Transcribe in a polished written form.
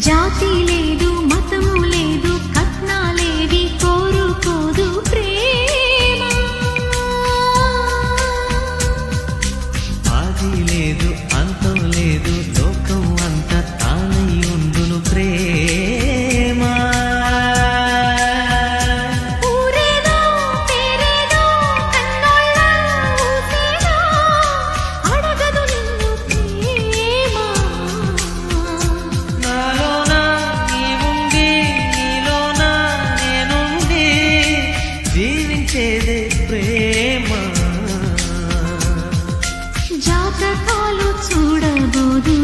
జాతి లేదు మతము లేదు కట్నాలేవి కోరుకోదు ప్రేమ ఆది లేదు అంతం లేదు లోకం అంతా తానై ఉండును ప్రేమ ఊరేదో పేరేదో కన్నోళ్ళ ఊసేదో అడగదు నిన్ను ప్రేమ నాలోన నీవుండి నీలోన నేనుండి జీవించేదే ప్రేమ జాతకాలు చూడబోదు